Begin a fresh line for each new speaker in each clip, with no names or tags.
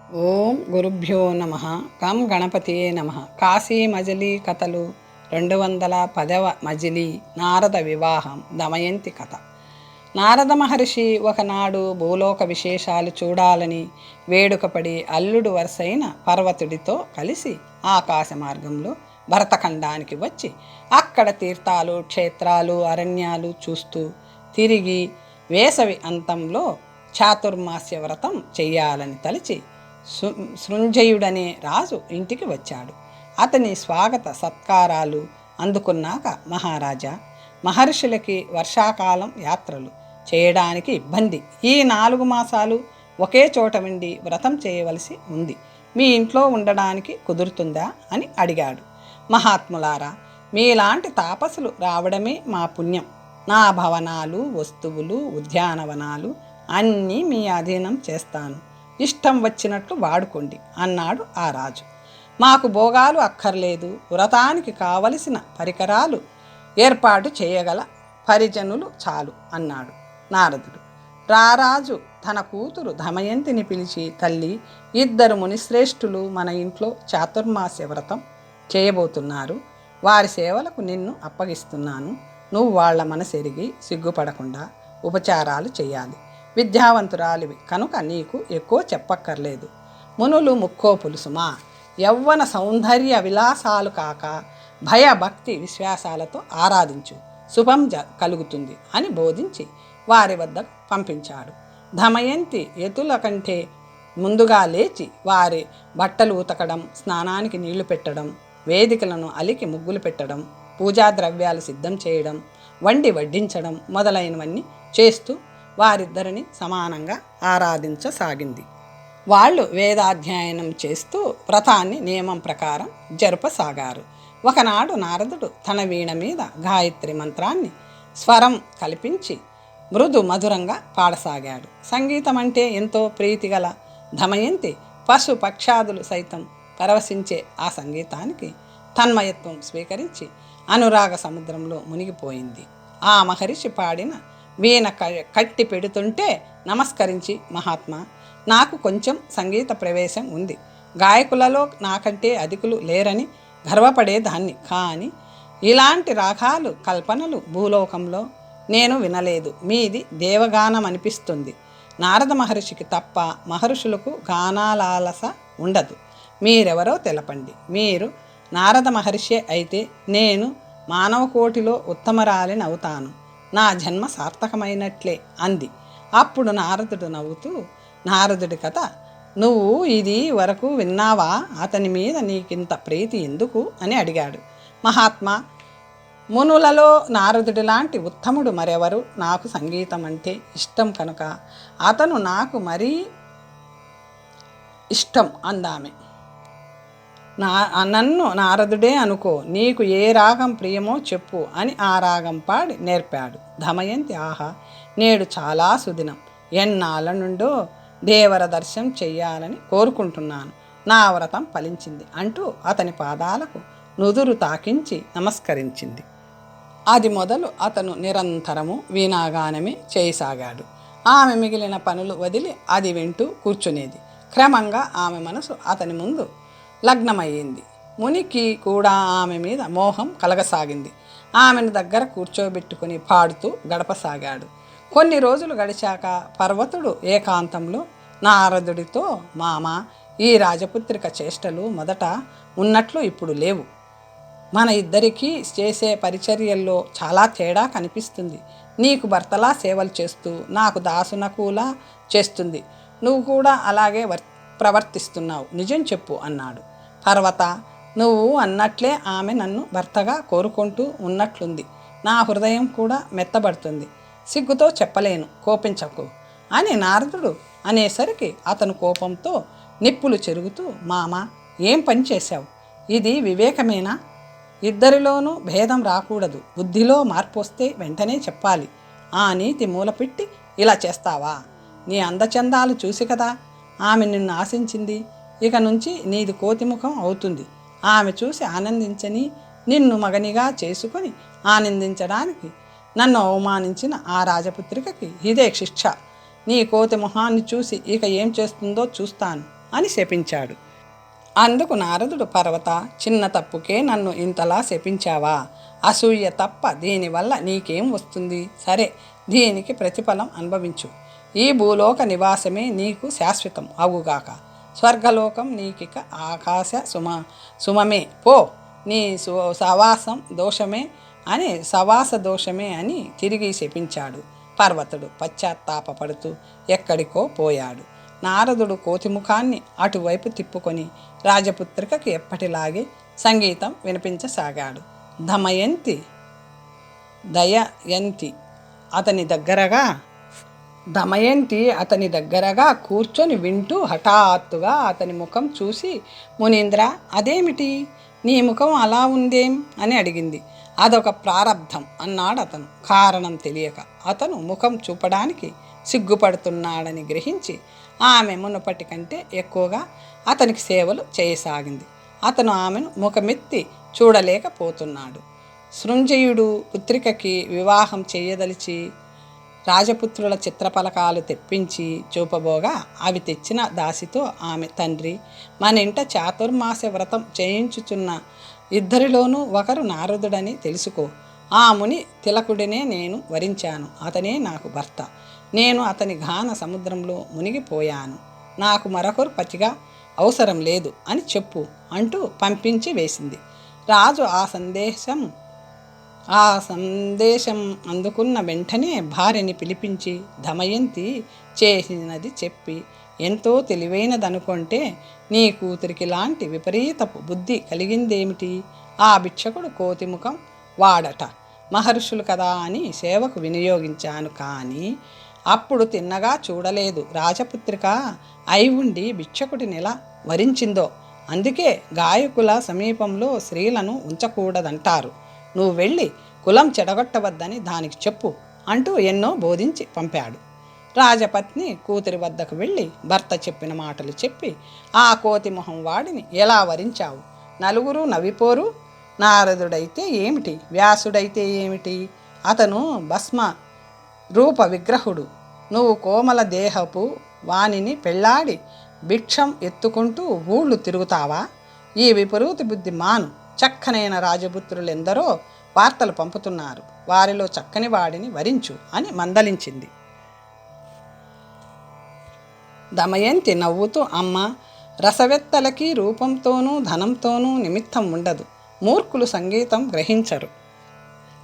ఓం గురుభ్యో నమ. కం గణపతియే నమ. కాశీ మజిలీ కథలు 210వ మజిలీ. నారద వివాహం దమయంతి కథ. నారద మహర్షి ఒకనాడు భూలోక విశేషాలు చూడాలని వేడుకపడి అల్లుడు వరుసైన పర్వతుడితో కలిసి ఆకాశ మార్గంలో భరతఖండానికి వచ్చి అక్కడ తీర్థాలు, క్షేత్రాలు, అరణ్యాలు చూస్తూ తిరిగి వేసవి అంతంలో చాతుర్మాస్య వ్రతం చెయ్యాలని తలిచి సృంజయుడనే రాజు ఇంటికి వచ్చాడు. అతని స్వాగత సత్కారాలు అందుకున్నాక మహారాజా, మహర్షులకి వర్షాకాలం యాత్రలు చేయడానికి ఇబ్బంది. ఈ 4 మాసాలు ఒకే చోట ఉండి వ్రతం చేయవలసి ఉంది. మీ ఇంట్లో ఉండడానికి కుదురుతుందా అని అడిగాడు. మహాత్ములారా, మీలాంటి తాపసులు రావడమే మా పుణ్యం. నా భవనాలు, వస్తువులు, ఉద్యానవనాలు అన్నీ మీ అధీనం చేస్తాను. ఇష్టం వచ్చినట్లు వాడుకోండి అన్నాడు ఆ రాజు. మాకు భోగాలు అక్కర్లేదు. వ్రతానికి కావలసిన పరికరాలు ఏర్పాటు చేయగల పరిజనులు చాలు అన్నాడు నారదుడు. రారాజు తన కూతురు దమయంతిని పిలిచి, తల్లి, 2 మునిశ్రేష్ఠులు మన ఇంట్లో చాతుర్మాస్య వ్రతం చేయబోతున్నారు. వారి సేవలకు నిన్ను అప్పగిస్తున్నాను. నువ్వు వాళ్ళ మనసెరిగి సిగ్గుపడకుండా ఉపచారాలు చేయాలి. విద్యావంతురాలివి కనుక నీకు ఎక్కువ చెప్పక్కర్లేదు. మునులు ముక్కోపులు సుమా. యవ్వన సౌందర్య విలాసాలు కాక భయభక్తి విశ్వాసాలతో ఆరాధించు, శుభం కలుగుతుంది అని బోధించి వారి వద్దకు పంపించాడు. దమయంతి ఎతుల కంటే ముందుగా లేచి వారి బట్టలు ఉతకడం, స్నానానికి నీళ్లు పెట్టడం, వేదికలను అలికి ముగ్గులు పెట్టడం, పూజా ద్రవ్యాలు సిద్ధం చేయడం, వండి వడ్డించడం మొదలైనవన్నీ చేస్తూ వారిద్దరిని సమానంగా ఆరాధించసాగింది. వాళ్ళు వేదాధ్యయనం చేస్తూ వ్రతాన్ని నియమం ప్రకారం జరుపసాగారు. ఒకనాడు నారదుడు తన వీణ మీద గాయత్రి మంత్రాన్ని స్వరం కల్పించి మృదు మధురంగా పాడసాగాడు. సంగీతం అంటే ఎంతో ప్రీతిగల దమయంతి పశు పక్షాదులు సైతం పరవశించే ఆ సంగీతానికి తన్మయత్వం స్వీకరించి అనురాగ సముద్రంలో మునిగిపోయింది. ఆ మహర్షి పాడిన వీణ కట్టి పెడుతుంటే నమస్కరించి, మహాత్మా, నాకు కొంచెం సంగీత ప్రవేశం ఉంది. గాయకులలో నాకంటే అధికులు లేరని గర్వపడేదాన్ని. కానీ ఇలాంటి రాగాలు, కల్పనలు భూలోకంలో నేను వినలేదు. మీది దేవగానం అనిపిస్తుంది. నారద మహర్షికి తప్ప మహర్షులకు గానాలాలస ఉండదు. మీరెవరో తెలపండి. మీరు నారద మహర్షి అయితే నేను మానవకోటిలో ఉత్తమరాలిని అవుతాను. నా జన్మ సార్థకమైనట్లే అంది. అప్పుడు నారదుడు నవ్వుతూ, నారదుడి కథ నువ్వు ఇది వరకు విన్నావా? అతని మీద నీకింత ప్రీతి ఎందుకు అని అడిగాడు. మహాత్మా, మునులలో నారదుడి లాంటి ఉత్తముడు మరెవరు? నాకు సంగీతం అంటే ఇష్టం కనుక అతను నాకు మరీ ఇష్టం అందామె. నన్ను నారదుడే అనుకో. నీకు ఏ రాగం ప్రియమో చెప్పు అని ఆ రాగం పాడి నేర్పాడు. దమయంతి, ఆహా, నేడు చాలా సుదినం. ఎన్నాళ్ళ నుండో దేవర దర్శనం చెయ్యాలని కోరుకుంటున్నాను. నా వ్రతం ఫలించింది అంటూ అతని పాదాలకు నుదురు తాకించి నమస్కరించింది. అది మొదలు అతను నిరంతరము వీణాగానమే చేయసాగాడు. ఆమె మిగిలిన పనులు వదిలి అది వింటూ కూర్చునేది. క్రమంగా ఆమె మనసు అతని ముందు లగ్నమయ్యింది. మునికి కూడా ఆమె మీద మోహం కలగసాగింది. ఆమెను దగ్గర కూర్చోబెట్టుకుని పాడుతూ గడపసాగాడు. కొన్ని రోజులు గడిచాక పర్వతుడు ఏకాంతంలో నారదుడితో, మామ, ఈ రాజపుత్రిక చేష్టలు మొదట ఉన్నట్లు ఇప్పుడు లేవు. మన ఇద్దరికీ చేసే పరిచర్యల్లో చాలా తేడా కనిపిస్తుంది. నీకు భర్తలా సేవలు చేస్తూ నాకు దాసునకులా చేస్తుంది. నువ్వు కూడా అలాగే ప్రవర్తిస్తున్నావు. నిజం చెప్పు అన్నాడు. పర్వత, నువ్వు అన్నట్లే ఆమె నన్ను భర్తగా కోరుకుంటూ ఉన్నట్లుంది. నా హృదయం కూడా మెత్తబడుతుంది. సిగ్గుతో చెప్పలేను, కోపించకు అని నారదుడు అనేసరికి అతను కోపంతో నిప్పులు చెరుగుతూ, మామ, ఏం పని చేశావు? ఇది వివేకమేనా? ఇద్దరిలోనూ భేదం రాకూడదు. బుద్ధిలో మార్పు వస్తే వెంటనే చెప్పాలి. ఆ నీతి మూలపెట్టి ఇలా చేస్తావా? నీ అందచందాలు చూసి కదా ఆమె నిన్ను ఆశించింది. ఇక నుంచి నీది కోతిముఖం అవుతుంది. ఆమె చూసి ఆనందించని నిన్ను మగనిగా చేసుకొని ఆనందించడానికి నన్ను అవమానించిన ఆ రాజపుత్రికకి ఇదే శిక్ష. నీ కోతి మొహాన్ని చూసి ఇక ఏం చేస్తుందో చూస్తాను అని శపించాడు. అందుకు నారదుడు, పర్వత, చిన్న తప్పుకే నన్ను ఇంతలా శపించావా? అసూయ తప్ప దీనివల్ల నీకేం వస్తుంది? సరే, దీనికి ప్రతిఫలం అనుభవించు. ఈ భూలోక నివాసమే నీకు శాశ్వతం అవుగాక. స్వర్గలోకం నీకిక ఆకాశ సుమమే. పో, నీ సవాస దోషమే అని తిరిగి శపించాడు. పర్వతుడు పశ్చాత్తాపడుతూ ఎక్కడికో పోయాడు. నారదుడు కోతిముఖాన్ని అటువైపు తిప్పుకొని రాజపుత్రికకి ఎప్పటిలాగే సంగీతం వినిపించసాగాడు. దమయంతి అతని దగ్గరగా కూర్చొని వింటూ హఠాత్తుగా అతని ముఖం చూసి, మునీంద్ర, అదేమిటి నీ ముఖం అలా ఉందేం అని అడిగింది. అదొక ప్రారబ్ధం అన్నాడు అతను. కారణం తెలియక అతను ముఖం చూపడానికి సిగ్గుపడుతున్నాడని గ్రహించి ఆమె మునుపటి కంటే ఎక్కువగా అతనికి సేవలు చేయసాగింది. అతను ఆమెను ముఖమెత్తి చూడలేకపోతున్నాడు. సృంజయుడు పుత్రికకి వివాహం చేయదలిచి రాజపుత్రుల చిత్రపలకాలు తెప్పించి చూపబోగా అవి తెచ్చిన దాసితో ఆమె తండ్రి, మన ఇంట చాతుర్మాస వ్రతం చేయించుచున్న ఇద్దరిలోనూ ఒకరు నారదుడని తెలుసుకో. ఆ ముని తిలకుడినే నేను వరించాను. అతనే నాకు భర్త. నేను అతని గాన సముద్రంలో మునిగిపోయాను. నాకు మరొకరు పతిగా అవసరం లేదు అని చెప్పు అంటూ పంపించి వేసింది. రాజు ఆ సందేశం అందుకున్న వెంటనే భార్యని పిలిపించి దమయంతి చేసినది చెప్పి, ఎంతో తెలివైనదనుకుంటే నీ కూతురికి లాంటి విపరీతపు బుద్ధి కలిగిందేమిటి? ఆ భిక్షకుడు కోతిముఖం వాడట. మహర్షులు కదా అని సేవకు వినియోగించాను, కానీ అప్పుడు తిన్నగా చూడలేదు. రాజపుత్రిక అయి ఉండి భిక్షకుడినిలా వరించిందో. అందుకే గాయకుల సమీపంలో స్త్రీలను ఉంచకూడదంటారు. నువ్వు వెళ్ళి కులం చెడగొట్టవద్దని దానికి చెప్పు అంటూ ఎన్నో బోధించి పంపాడు. రాజపత్ని కూతురి వద్దకు వెళ్ళి భర్త చెప్పిన మాటలు చెప్పి, ఆ కోతిమొహం వాడిని ఎలా వరించావు? నలుగురు నవ్విపోరు. నారదుడైతే ఏమిటి, వ్యాసుడైతే ఏమిటి? అతను భస్మ రూప విగ్రహుడు. నువ్వు కోమల దేహపు వానిని పెళ్ళాడి భిక్షం ఎత్తుకుంటూ ఊళ్ళు తిరుగుతావా? ఈ విపరీత బుద్ధి మాను. చక్కనైన రాజపుత్రులెందరో వార్తలు పంపుతున్నారు. వారిలో చక్కని వాడిని వరించు అని మందలించింది. దమయంతి నవ్వుతూ, అమ్మ, రసవెత్తలకి రూపంతోనూ ధనంతోనూ నిమిత్తం ఉండదు. మూర్ఖులు సంగీతం గ్రహించరు.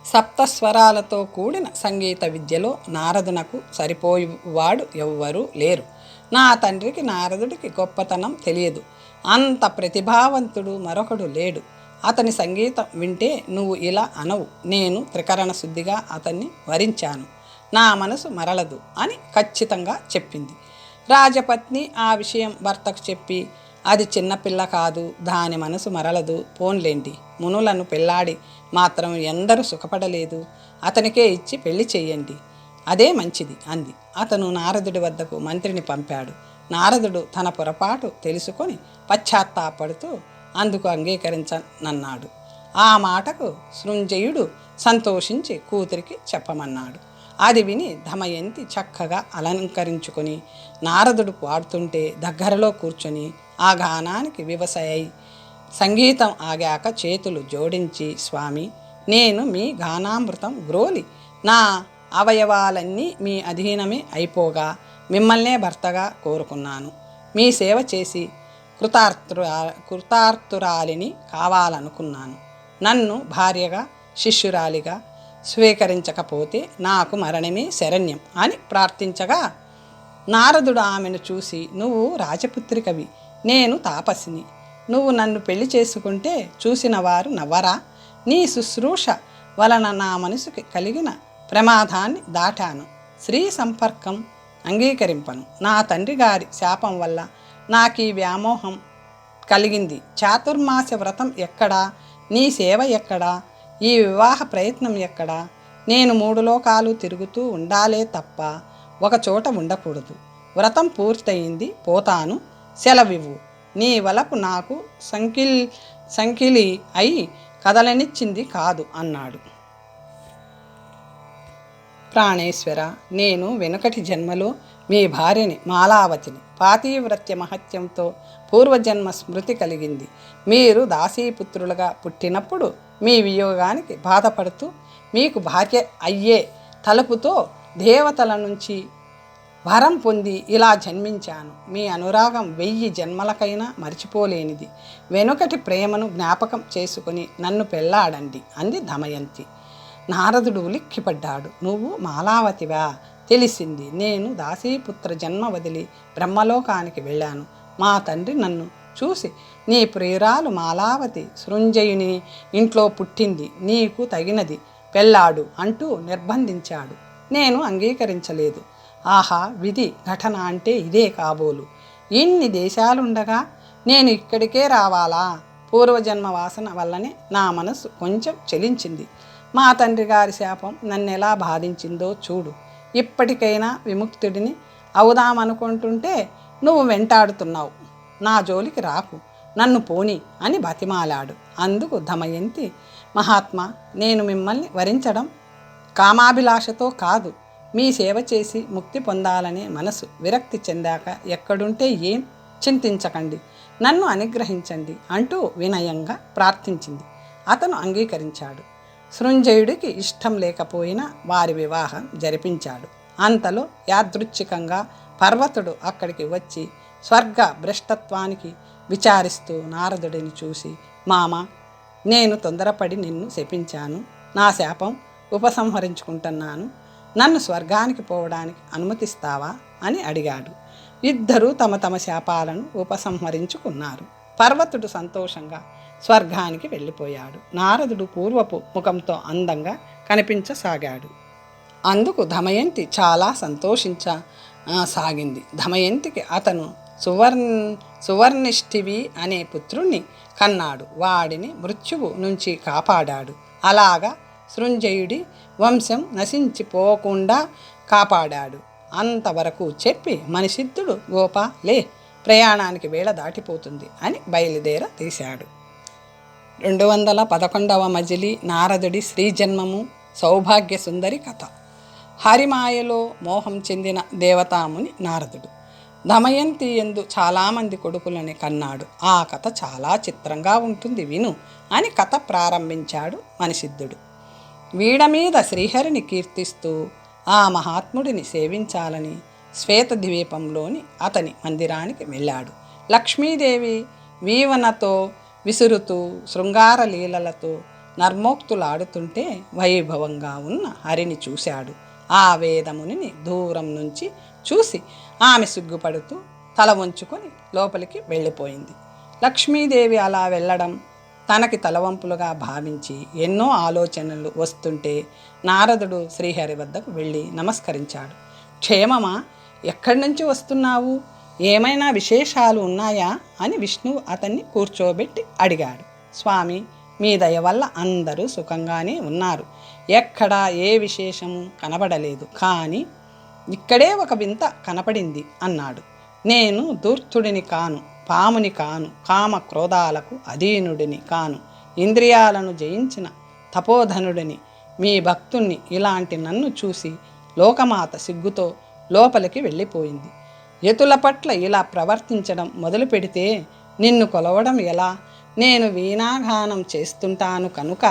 సప్తస్వరాలతో కూడిన సంగీత విద్యలో నారదునకు సరిపోయేవాడు ఎవ్వరూ లేరు. నా తండ్రికి నారదుడికి గొప్పతనం తెలియదు. అంత ప్రతిభావంతుడు మరొకడు లేడు. అతని సంగీతం వింటే నువ్వు ఇలా అనవు, నేను త్రికరణ శుద్ధిగా అతన్ని వరించాను, నా మనసు మరలదు అని ఖచ్చితంగా చెప్పింది. రాజపత్ని ఆ విషయం భర్తకు చెప్పి, అది చిన్నపిల్ల కాదు, దాని మనసు మరలదు, పోన్లేండి, మునులను పెళ్ళాడి మాత్రం ఎందరూ సుఖపడలేదు, అతనికే ఇచ్చి పెళ్లి చెయ్యండి, అదే మంచిది అంది. అతను నారదుడి వద్దకు మంత్రిని పంపాడు. నారదుడు తన పొరపాటు తెలుసుకొని పశ్చాత్తాపడుతూ అందుకు అంగీకరించనన్నాడు. ఆ మాటకు సృంజయుడు సంతోషించి కూతురికి చెప్పమన్నాడు. అది విని దమయంతి చక్కగా అలంకరించుకొని నారదుడు పాడుతుంటే దగ్గరలో కూర్చొని ఆ గానానికి వివసై సంగీతం ఆగాక చేతులు జోడించి, స్వామి, నేను మీ గానామృతం గ్రోలి నా అవయవాలన్నీ మీ అధీనమే అయిపోగా మిమ్మల్నే భర్తగా కోరుకున్నాను. మీ సేవ చేసి కృతార్థురాలిని కావాలనుకున్నాను. నన్ను భార్యగా శిష్యురాలిగా స్వీకరించకపోతే నాకు మరణమే శరణ్యం అని ప్రార్థించగా నారదుడు ఆమెను చూసి, నువ్వు రాజపుత్రికవి, నేను తాపసిని. నువ్వు నన్ను పెళ్లి చేసుకుంటే చూసిన వారు నవ్వరా? నీ శుశ్రూష వలన నా మనసుకి కలిగిన ప్రమాదాన్ని దాటాను. స్త్రీ సంపర్కం అంగీకరింపను. నా తండ్రి గారి శాపం వల్ల నాకీ వ్యామోహం కలిగింది. చాతుర్మాస వ్రతం ఎక్కడా? నీ సేవ ఎక్కడా? ఈ వివాహ ప్రయత్నం ఎక్కడా? నేను 3 లోకాలు తిరుగుతూ ఉండాలే తప్ప ఒక చోట ఉండకూడదు. వ్రతం పూర్తయింది, పోతాను, సెలవివ్వు. నీ వలపు నాకు సంకిలి అయి కదలనిచ్చింది కాదు అన్నాడు. ప్రాణేశ్వర, నేను వెనుకటి జన్మలో మీ భార్యని మాలావతిని. పాతివ్రత్య మహత్యంతో పూర్వజన్మ స్మృతి కలిగింది. మీరు దాసీపుత్రులుగా పుట్టినప్పుడు మీ వియోగానికి బాధపడుతూ మీకు భార్య అయ్యే తలుపుతో దేవతల నుంచి వరం పొంది ఇలా జన్మించాను. మీ అనురాగం 1000 జన్మలకైనా మర్చిపోలేనిది. వెనుకటి ప్రేమను జ్ఞాపకం చేసుకుని నన్ను పెళ్లాడండి అంది దమయంతి. నారదుడు ఉలిక్కిపడ్డాడు. నువ్వు మాలావతివా? తెలిసింది. నేను దాసీపుత్ర జన్మ వదిలి బ్రహ్మలోకానికి వెళ్ళాను. మా తండ్రి నన్ను చూసి నీ ప్రియురాలు మాలావతి సృంజయుని ఇంట్లో పుట్టింది, నీకు తగినది పెళ్ళాడు అంటూ నిర్బంధించాడు. నేను అంగీకరించలేదు. ఆహా, విధి ఘటన అంటే ఇదే కాబోలు. ఇన్ని దేశాలుండగా నేను ఇక్కడికే రావాలా? పూర్వజన్మ వాసన వల్లనే నా మనసు కొంచెం చెలించింది. మా తండ్రి గారి శాపం నన్నెలా బాధించిందో చూడు. ఇప్పటికైనా విముక్తుడిని అవుదామనుకుంటుంటే నువ్వు వెంటాడుతున్నావు. నా జోలికి రాకు, నన్ను పోని అని బతిమాలాడు. అందుకు దమయంతి, మహాత్మా, నేను మిమ్మల్ని వరించడం కామాభిలాషతో కాదు, మీ సేవ చేసి ముక్తి పొందాలనే మనసు విరక్తి చెందాక ఎక్కడుంటే ఏం చింతించకండి, నన్ను అనుగ్రహించండి అంటూ వినయంగా ప్రార్థించింది. అతను అంగీకరించాడు. సృంజయుడికి ఇష్టం లేకపోయినా వారి వివాహం జరిపించాడు. అంతలో యాదృచ్ఛికంగా పర్వతుడు అక్కడికి వచ్చి స్వర్గ భ్రష్టత్వానికి విచారిస్తూ నారదుడిని చూసి, మామ, నేను తొందరపడి నిన్ను శపించాను. నా శాపం ఉపసంహరించుకుంటున్నాను. నన్ను స్వర్గానికి పోవడానికి అనుమతిస్తావా అని అడిగాడు. ఇద్దరూ తమ తమ శాపాలను ఉపసంహరించుకున్నారు. పర్వతుడు సంతోషంగా స్వర్గానికి వెళ్ళిపోయాడు. నారదుడు పూర్వపు ముఖంతో అందంగా కనిపించసాగాడు. అందుకు దమయంతి చాలా సంతోషించసాగింది. దమయంతికి అతను సువర్ణిష్ఠివి అనే పుత్రుణ్ణి కన్నాడు. వాడిని మృత్యువు నుంచి కాపాడాడు. అలాగా సృంజయుడి వంశం నశించిపోకుండా కాపాడాడు. అంతవరకు చెప్పి మణిసిద్ధుడు, గోపా లే, ప్రయాణానికి వేళ దాటిపోతుంది అని బయలుదేర తీశాడు. 211వ మజిలీ నారదుడి శ్రీజన్మము సౌభాగ్య సుందరి కథ. హరిమాయలో మోహం చెందిన దేవతాముని నారదుడు దమయంతి యందు చాలామంది కొడుకులని కన్నాడు. ఆ కథ చాలా చిత్రంగా ఉంటుంది, విను అని కథ ప్రారంభించాడు మణిసిద్ధుడు. వీడ మీద శ్రీహరిని కీర్తిస్తూ ఆ మహాత్ముడిని సేవించాలని శ్వేతద్వీపంలోని అతని మందిరానికి వెళ్ళాడు. లక్ష్మీదేవి వీవనతో విసురుతూ శృంగార లీలలతో నర్మోక్తులాడుతుంటే వైభవంగా ఉన్న హరిని చూశాడు. ఆ వేదమునిని దూరం నుంచి చూసి ఆమె సిగ్గుపడుతూ తల వంచుకొని లోపలికి వెళ్ళిపోయింది. లక్ష్మీదేవి అలా వెళ్ళడం తనకి తలవంపులుగా భావించి ఎన్నో ఆలోచనలు వస్తుంటే నారదుడు శ్రీహరి వద్దకు వెళ్ళి నమస్కరించాడు. క్షేమమా? ఎక్కడి నుంచి వస్తున్నావు? ఏమైనా విశేషాలు ఉన్నాయా అని విష్ణువు అతన్ని కూర్చోబెట్టి అడిగాడు. స్వామి, మీ దయ వల్ల అందరూ సుఖంగానే ఉన్నారు. ఎక్కడా ఏ విశేషము కనబడలేదు. కానీ ఇక్కడే ఒక వింత కనపడింది అన్నాడు. నేను ధూర్తుడిని కాను, పాముని కాను, కామ క్రోధాలకు అధీనుడిని కాను, ఇంద్రియాలను జయించిన తపోధనుడిని, మీ భక్తుణ్ణి. ఇలాంటి నన్ను చూసి లోకమాత సిగ్గుతో లోపలికి వెళ్ళిపోయింది. యతుల పట్ల ఇలా ప్రవర్తించడం మొదలు పెడితే నిన్ను కొలవడం ఎలా? నేను వీణాగానం చేస్తుంటాను కనుక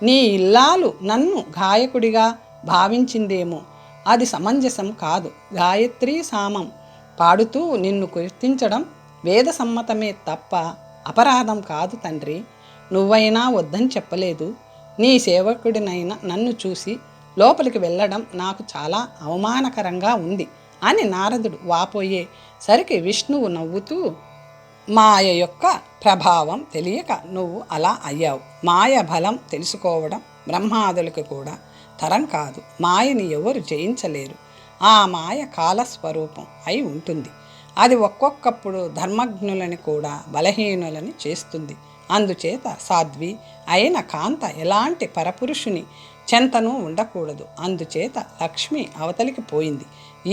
నీ ఇల్లాలు నన్ను గాయకుడిగా భావించిందేమో. అది సమంజసం కాదు. గాయత్రీ సామం పాడుతూ నిన్ను కీర్తించడం వేద సమ్మతమే తప్ప అపరాధం కాదు తండ్రి. నువ్వైనా వద్దని చెప్పలేదు. నీ సేవకుడినైనా నన్ను చూసి లోపలికి వెళ్ళడం నాకు చాలా అవమానకరంగా ఉంది అని నారదుడు వాపోయే సరికి విష్ణువు నవ్వుతూ, మాయ యొక్క ప్రభావం తెలియక నువ్వు అలా అయ్యావు. మాయ బలం తెలుసుకోవడం బ్రహ్మాదులకు కూడా తరం కాదు. మాయని ఎవరు జయించలేరు. ఆ మాయ కాలస్వరూపం అయి ఉంటుంది. అది ఒక్కొక్కప్పుడు ధర్మజ్ఞులని కూడా బలహీనులని చేస్తుంది. అందుచేత సాధ్వి అయిన కాంత ఎలాంటి పరపురుషుని చెంతను ఉండకూడదు. అందుచేత లక్ష్మి అవతలికి పోయింది.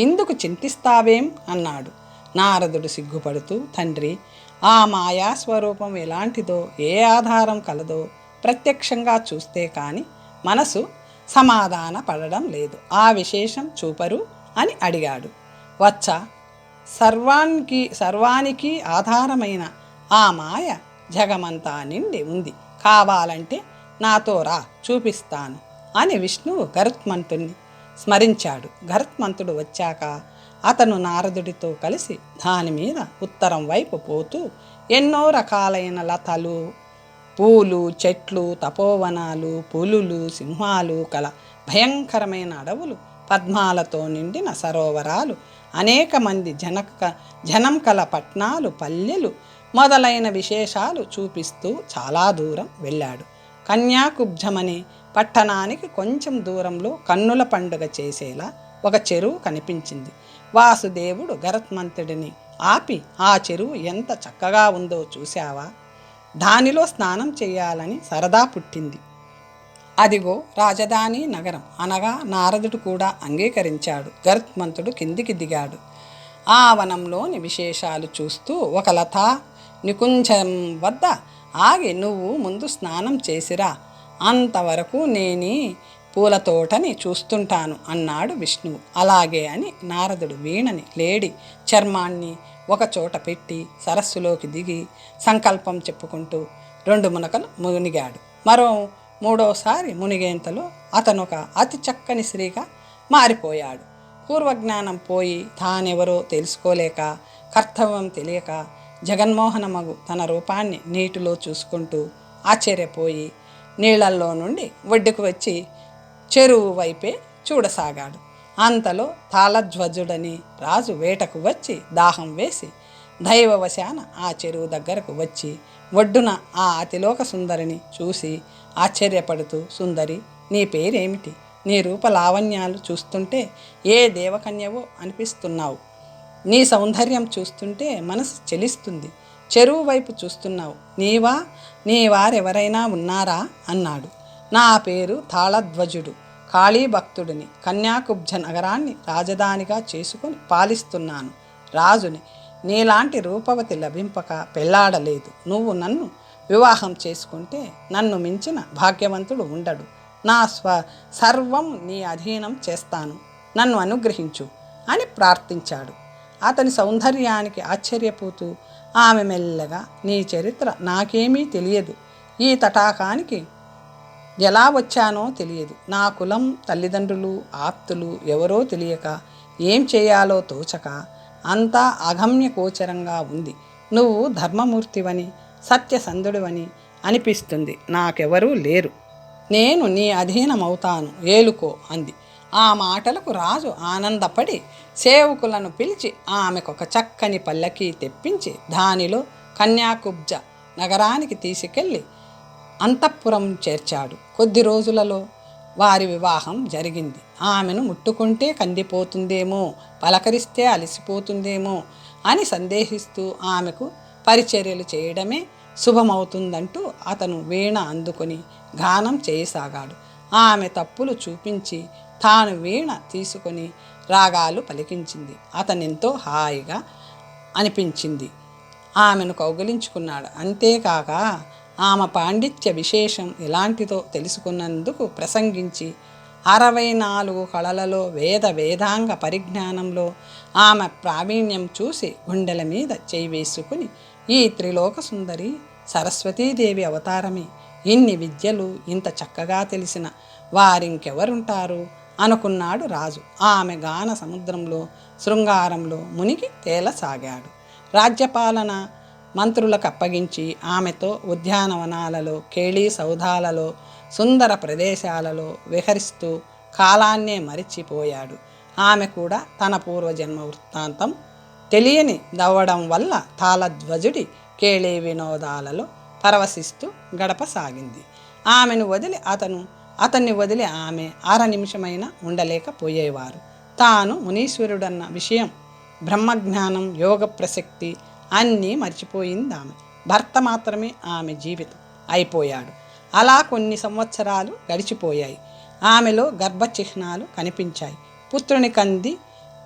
ఇందుకు చింతిస్తావేం అన్నాడు. నారదుడు సిగ్గుపడుతూ, తండ్రి, ఆ మాయాస్వరూపం ఎలాంటిదో, ఏ ఆధారం కలదో ప్రత్యక్షంగా చూస్తే కానీ మనసు సమాధాన పడడం లేదు. ఆ విశేషం చూపరు అని అడిగాడు. వచ్చ సర్వానికి ఆధారమైన ఆ మాయ జగమంతా నిండి ఉంది. కావాలంటే నాతో రా, చూపిస్తాను అని విష్ణువు గరుత్మంతుణ్ణి స్మరించాడు. గరుత్మంతుడు వచ్చాక అతను నారదుడితో కలిసి దాని మీద ఉత్తరం వైపు పోతూ ఎన్నో రకాలైన లతలు, పూలు, చెట్లు, తపోవనాలు, పులులు, సింహాలు కల భయంకరమైన అడవులు, పద్మాలతో నిండిన సరోవరాలు, అనేక మంది జనం కల పట్నాలు, పల్లెలు మొదలైన విశేషాలు చూపిస్తూ చాలా దూరం వెళ్ళాడు. కన్యాకుబ్జమనే పట్టణానికి కొంచెం దూరంలో కన్నుల పండుగ చేసేలా ఒక చెరువు కనిపించింది. వాసుదేవుడు గరుత్మంతుడిని ఆపి, ఆ చెరువు ఎంత చక్కగా ఉందో చూశావా? దానిలో స్నానం చేయాలని సరదా పుట్టింది. అదిగో రాజధాని నగరం అనగా నారదుడు కూడా అంగీకరించాడు. గరుత్మంతుడు కిందికి దిగాడు. ఆ వనంలోని విశేషాలు చూస్తూ ఒక లతా నికుంజం వద్ద ఆగి, నువ్వు ముందు స్నానం చేసిరా, అంతవరకు నేనీ పూల తోటని చూస్తుంటాను అన్నాడు విష్ణువు. అలాగే అని నారదుడు వీణని, లేడి చర్మాన్ని ఒక చోట పెట్టి సరస్సులోకి దిగి సంకల్పం చెప్పుకుంటూ 2 మునకలు మునిగాడు. మూడోసారి మునిగేంతలో అతను ఒక అతి చక్కని స్త్రీగా మారిపోయాడు. పూర్వజ్ఞానం పోయి తానెవరో తెలుసుకోలేక, కర్తవ్యం తెలియక జగన్మోహనమగు తన రూపాన్ని నీటిలో చూసుకుంటూ ఆశ్చర్యపోయి నీళ్లల్లో నుండి ఒడ్డుకు వచ్చి చెరువు వైపే చూడసాగాడు. అంతలో తాళధ్వజుడని రాజు వేటకు వచ్చి దాహం వేసి దైవవశాన ఆ చెరువు దగ్గరకు వచ్చి ఒడ్డున ఆ అతిలోక సుందరిని చూసి ఆశ్చర్యపడుతూ, సుందరి, నీ పేరేమిటి? నీ రూప లావణ్యాలు చూస్తుంటే ఏ దేవకన్యవో అనిపిస్తున్నావు. నీ సౌందర్యం చూస్తుంటే మనసు చెలిస్తుంది. చెరువు వైపు చూస్తున్నావు. నీ వారెవరైనా ఉన్నారా అన్నాడు. నా పేరు తాళధ్వజుడు, కాళీ భక్తుడిని. కన్యాకుబ్జ నగరాన్ని రాజధానిగా చేసుకొని పాలిస్తున్నాను. రాజుని. నీలాంటి రూపవతి లభింపక పెళ్లాడలేదు. నువ్వు నన్ను వివాహం చేసుకుంటే నన్ను మించిన భాగ్యవంతుడు ఉండడు. నా సర్వం నీ అధీనం చేస్తాను, నన్ను అనుగ్రహించు అని ప్రార్థించాడు. అతని సౌందర్యానికి ఆశ్చర్యపోతూ ఆమె మెల్లగా, నీ చరిత్ర నాకేమీ తెలియదు. ఈ తటాకానికి ఎలా వచ్చానో తెలియదు. నా కులం, తల్లిదండ్రులు, ఆప్తులు ఎవరో తెలియక, ఏం చేయాలో తోచక అంతా అగమ్య గోచరంగా ఉంది. నువ్వు ధర్మమూర్తివని, సత్యసంధుడివని అనిపిస్తుంది. నాకెవరూ లేరు. నేను నీ అధీనమవుతాను, ఏలుకో అంది. ఆ మాటలకు రాజు ఆనందపడి సేవకులను పిలిచి ఆమెకొక చక్కని పల్లకి తెప్పించి దానిలో కన్యాకుబ్జ నగరానికి తీసుకెళ్ళి అంతఃపురం చేర్చాడు. కొద్ది రోజులలో వారి వివాహం జరిగింది. ఆమెను ముట్టుకుంటే కందిపోతుందేమో, పలకరిస్తే అలసిపోతుందేమో అని సందేహిస్తూ ఆమెకు పరిచర్యలు చేయడమే శుభమవుతుందంటూ అతను వీణ అందుకొని గానం చేయసాగాడు. ఆమె తప్పులు చూపించి తాను వీణ తీసుకొని రాగాలు పలికించింది. అతనెంతో హాయిగా అనిపించింది. ఆమెను కౌగిలించుకున్నాడు. అంతేకాక ఆమె పాండిత్య విశేషం ఎలాంటిదో తెలుసుకున్నందుకు ప్రసంగించి 64 కళలలో వేదాంగ పరిజ్ఞానంలో ఆమె ప్రావీణ్యం చూసి గుండెల మీద చేయి వేసుకుని, ఈ త్రిలోక సుందరి సరస్వతీదేవి అవతారమే. ఇన్ని విద్యలు ఇంత చక్కగా తెలిసిన వారింకెవరుంటారు అనుకున్నాడు రాజు. ఆమె గాన సముద్రంలో, శృంగారంలో మునిగి తేలసాగాడు. రాజ్యపాలన మంత్రులకు అప్పగించి ఆమెతో ఉద్యానవనాలలో, కేళీ సౌధాలలో, సుందర ప్రదేశాలలో విహరిస్తూ కాలాన్నే మరిచిపోయాడు. ఆమె కూడా తన పూర్వజన్మ వృత్తాంతం తెలియని దవ్వడం వల్ల తాళధ్వజుడి కేళీ వినోదాలలో పరవశిస్తూ గడపసాగింది. అతన్ని వదిలి ఆమె 6 నిమిషమైనా ఉండలేకపోయేవారు. తాను మునీశ్వరుడన్న విషయం, బ్రహ్మజ్ఞానం, యోగ ప్రసక్తి అన్నీ మర్చిపోయింది ఆమె. భర్త మాత్రమే ఆమె జీవితం అయిపోయాడు. అలా కొన్ని సంవత్సరాలు గడిచిపోయాయి. ఆమెలో గర్భచిహ్నాలు కనిపించాయి. పుత్రుని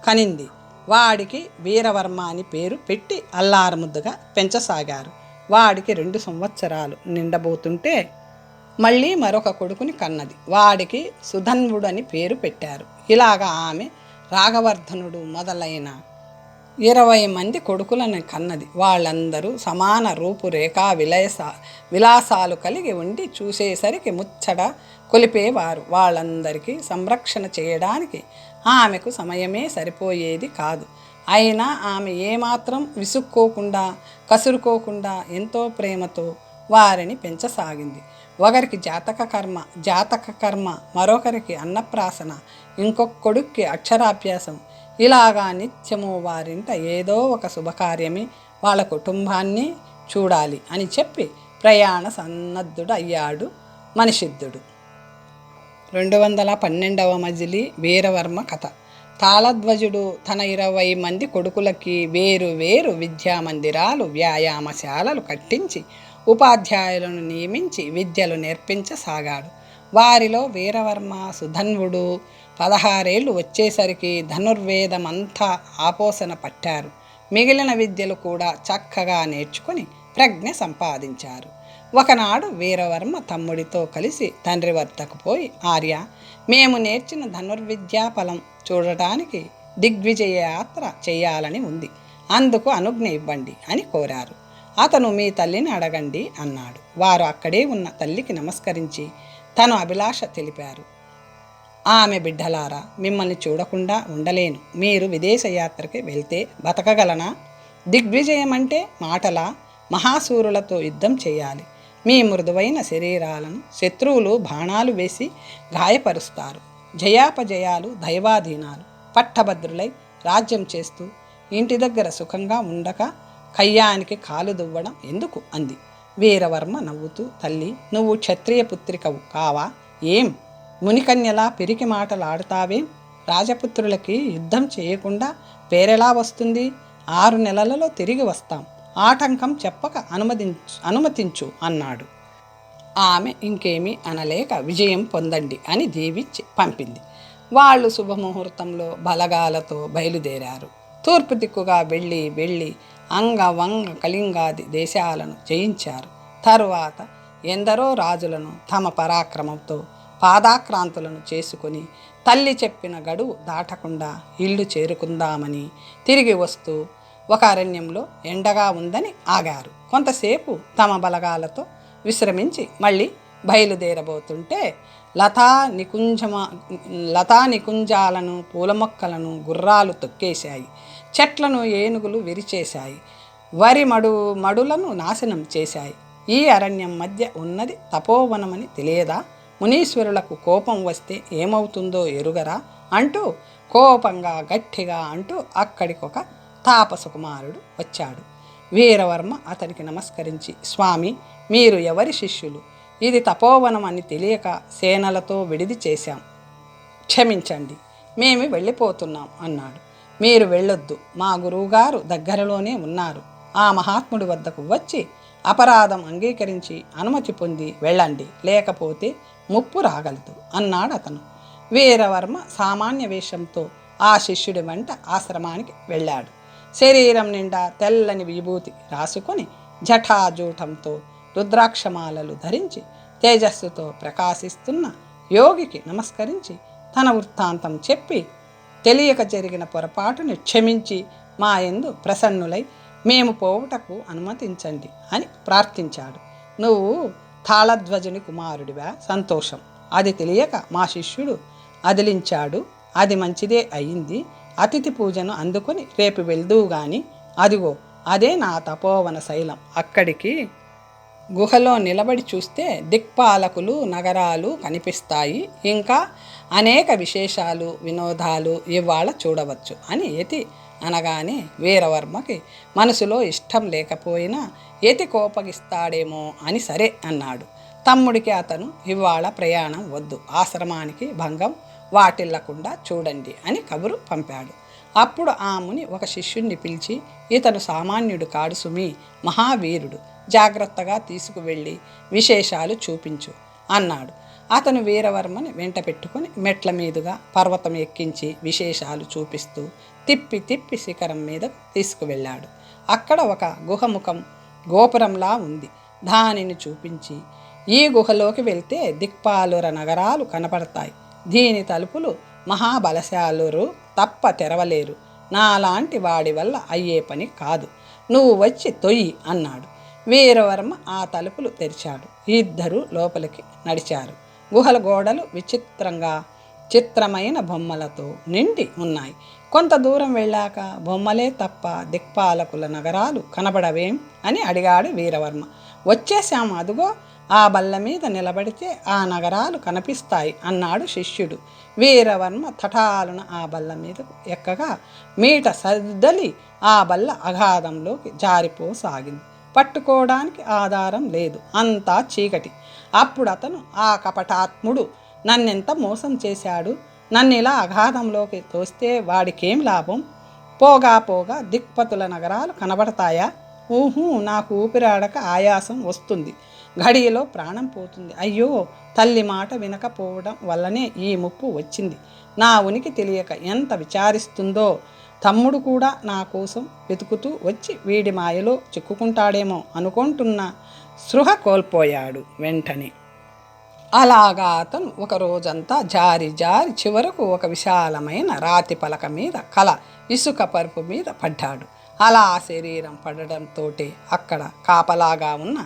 కనింది. వాడికి వీరవర్మ అని పేరు పెట్టి అల్లారముద్దుగా పెంచసాగారు. వాడికి 2 సంవత్సరాలు నిండబోతుంటే మళ్ళీ మరొక కొడుకుని కన్నది. వాడికి సుధన్వుడని పేరు పెట్టారు. ఇలాగా ఆమె రాగవర్ధనుడు మొదలైన 20 మంది కొడుకులను కన్నది. వాళ్ళందరూ సమాన రూపురేఖా విలాసాలు కలిగి ఉండి చూసేసరికి ముచ్చట కొలిపేవారు. వాళ్ళందరికీ సంరక్షణ చేయడానికి ఆమెకు సమయమే సరిపోయేది కాదు. అయినా ఆమె ఏమాత్రం విసుక్కోకుండా కసురుకోకుండా ఎంతో ప్రేమతో వారిని పెంచసాగింది. ఒకరికి జాతక కర్మ, మరొకరికి అన్నప్రాసన, ఇంకొకడికి అక్షరాభ్యాసం. ఇలాగా నిత్యము వారింట ఏదో ఒక శుభకార్యమే వాళ్ళ కుటుంబాన్ని చూడాలి అని చెప్పి ప్రయాణ సన్నద్ధుడు అయ్యాడు మనిషిద్ధుడు. 212వ మజిలీ వీరవర్మ కథ. తాళధ్వజుడు తన 20 మంది కొడుకులకి వేరు వేరు విద్యామందిరాలు, వ్యాయామశాలలు కట్టించి ఉపాధ్యాయులను నియమించి విద్యలు నేర్పించసాగాడు. వారిలో వీరవర్మ సుధన్వుడు 16 ఏళ్ళు వచ్చేసరికి ధనుర్వేదమంతా ఆపోసన పట్టారు. మిగిలిన విద్యలు కూడా చక్కగా నేర్చుకుని ప్రజ్ఞ సంపాదించారు. ఒకనాడు వీరవర్మ తమ్ముడితో కలిసి తండ్రి వద్దకు పోయి, ఆర్య, మేము నేర్చిన ధనుర్విద్యా ఫలం చూడటానికి దిగ్విజయ యాత్ర చేయాలని ఉంది, అందుకు అనుజ్ఞ ఇవ్వండి అని కోరారు. అతను మీ తల్లిని అడగండి అన్నాడు. వారు అక్కడే ఉన్న తల్లికి నమస్కరించి తన అభిలాష తెలిపారు. ఆమె, బిడ్డలారా, మిమ్మల్ని చూడకుండా ఉండలేను. మీరు విదేశయాత్రకి వెళ్తే బతకగలనా? దిగ్విజయం అంటే మాటలా? మహాసూరులతో యుద్ధం చేయాలి. మీ మృదువైన శరీరాలను శత్రువులు బాణాలు వేసి గాయపరుస్తారు. జయాపజయాలు దైవాధీనాలు. పట్టభద్రులై రాజ్యం చేస్తూ ఇంటి దగ్గర సుఖంగా ఉండక కయ్యానికి కాలు దువ్వడం ఎందుకు అంది. వీరవర్మ నవ్వుతూ, తల్లి, నువ్వు క్షత్రియ పుత్రికవు కావా? ఏం మునికన్యలా పెరికి మాటలు ఆడుతావేం? రాజపుత్రులకి యుద్ధం చేయకుండా పేరెలా వస్తుంది? 6 నెలలలో తిరిగి వస్తాం. ఆటంకం చెప్పక అనుమతించు అన్నాడు. ఆమె ఇంకేమీ అనలేక విజయం పొందండి అని దీవించి పంపింది. వాళ్ళు శుభముహూర్తంలో బలగాలతో బయలుదేరారు. తూర్పు దిక్కుగా వెళ్ళి అంగ వంగ కళింగాది దేశాలను జయించారు. తరువాత ఎందరో రాజులను తమ పరాక్రమంతో పాదాక్రాంతులను చేసుకుని తల్లి చెప్పిన గడువు దాటకుండా ఇల్లు చేరుకుందామని తిరిగి వస్తూ ఒక అరణ్యంలో ఎండగా ఉందని ఆగారు. కొంతసేపు తమ బలగాలతో విశ్రమించి మళ్ళీ బయలుదేరబోతుంటే లతా నికుంజాలను, పూల మొక్కలను గుర్రాలు తొక్కేశాయి. చెట్లను ఏనుగులు విరిచేశాయి. వరి మడులను నాశనం చేశాయి. ఈ అరణ్యం మధ్య ఉన్నది తపోవనమని తెలియదా? మునీశ్వరులకు కోపం వస్తే ఏమవుతుందో ఎరుగరా అంటూ కోపంగా గట్టిగా అంటూ అక్కడికొక తాపసకుమారుడు వచ్చాడు. వీరవర్మ అతనికి నమస్కరించి, స్వామి, మీరు ఎవరి శిష్యులు? ఇది తపోవనం అని తెలియక సేనలతో విడిది చేశాం, క్షమించండి, మేము వెళ్ళిపోతున్నాం అన్నాడు. మీరు వెళ్ళొద్దు, మా గురువుగారు దగ్గరలోనే ఉన్నారు. ఆ మహాత్ముడి వద్దకు వచ్చి అపరాధం అంగీకరించి అనుమతి పొంది వెళ్ళండి, లేకపోతే ముప్పు రాగలదు అన్నాడు అతను. వీరవర్మ సామాన్య వేషంతో ఆ శిష్యుడి వెంట ఆశ్రమానికి వెళ్ళాడు. శరీరం నిండా తెల్లని విభూతి రాసుకొని జటాజూటంతో రుద్రాక్షమాలలు ధరించి తేజస్సుతో ప్రకాశిస్తున్న యోగికి నమస్కరించి తన వృత్తాంతం చెప్పి తెలియక జరిగిన పొరపాటుని క్షమించి మా యందు ప్రసన్నులై మేము పోవుటకు అనుమతించండి అని ప్రార్థించాడు. నువ్వు తాళధ్వజుని కుమారుడివా? సంతోషం. అది తెలియక మా శిష్యుడు అదిలించాడు. అది మంచిదే అయింది. అతిథి పూజను అందుకొని రేపు వెళ్దువు గాని. అదిగో అదే నా తపోవన శైలం. అక్కడికి గుహలో నిలబడి చూస్తే దిక్పాలకులు, నగరాలు కనిపిస్తాయి. ఇంకా అనేక విశేషాలు, వినోదాలు ఇవాళ చూడవచ్చు అని యతి అనగానే వీరవర్మకి మనసులో ఇష్టం లేకపోయినా యతి కోపగిస్తాడేమో అని సరే అన్నాడు. తమ్ముడికి అతను ఇవాళ ప్రయాణం వద్దు, ఆశ్రమానికి భంగం వాటిల్లకుండా చూడండి అని కబురు పంపాడు. అప్పుడు ఆ ముని ఒక శిష్యుణ్ణి పిలిచి, ఇతను సామాన్యుడు కాడు సుమి, మహావీరుడు, జాగ్రత్తగా తీసుకువెళ్ళి విశేషాలు చూపించు అన్నాడు. అతను వీరవర్మని వెంట పెట్టుకుని మెట్ల మీదుగా పర్వతం ఎక్కించి విశేషాలు చూపిస్తూ తిప్పి తిప్పి శిఖరం మీద తీసుకువెళ్ళాడు. అక్కడ ఒక గుహముఖం గోపురంలా ఉంది. దానిని చూపించి, ఈ గుహలోకి వెళ్తే దిక్పాలుర నగరాలు కనపడతాయి. దీని తలుపులు మహాబలశాలురు తప్ప తెరవలేరు. నాలాంటి వాడి వల్ల అయ్యే పని కాదు. నువ్వు వచ్చి తొయ్యి అన్నాడు. వీరవర్మ ఆ తలుపులు తెరిచాడు. ఇద్దరూ లోపలికి నడిచారు. గుహల గోడలు చిత్రమైన బొమ్మలతో నిండి ఉన్నాయి. కొంత దూరం వెళ్ళాక బొమ్మలే తప్ప దిక్పాలకుల నగరాలు కనబడవేం అని అడిగాడు వీరవర్మ. వచ్చేశాము, అదుగో ఆ బల్ల మీద నిలబడితే ఆ నగరాలు కనిపిస్తాయి అన్నాడు శిష్యుడు. వీరవర్మ తటాలున ఆ బల్ల మీద ఎక్కగా మీట సర్దలి ఆ బల్ల అగాధంలోకి జారిపోసాగింది. పట్టుకోవడానికి ఆధారం లేదు, అంతా చీకటి. అప్పుడు అతను, ఆ కపటాత్ముడు నన్నెంత మోసం చేశాడు, నన్నిలా అగాధంలోకి తోస్తే వాడికేం లాభం? పోగా పోగా దిక్పతుల నగరాలు కనబడతాయా? నాకు ఊపిరాడక ఆయాసం వస్తుంది, ఘడియలో ప్రాణం పోతుంది. అయ్యో, తల్లి మాట వినకపోవడం వల్లనే ఈ ముప్పు వచ్చింది. నా ఉనికి తెలియక ఎంత విచారిస్తుందో. తమ్ముడు కూడా నా కోసం వెతుకుతూ వచ్చి వీడి మాయలో చిక్కుకుంటాడేమో అనుకుంటున్న స్పృహ కోల్పోయాడు వెంటనే. అలాగా అతను ఒక రోజంతా జారి చివరకు ఒక విశాలమైన రాతి పలక మీద ఇసుక పరుపు మీద పడ్డాడు. అలా శరీరం పడడంతో అక్కడ కాపలాగా ఉన్న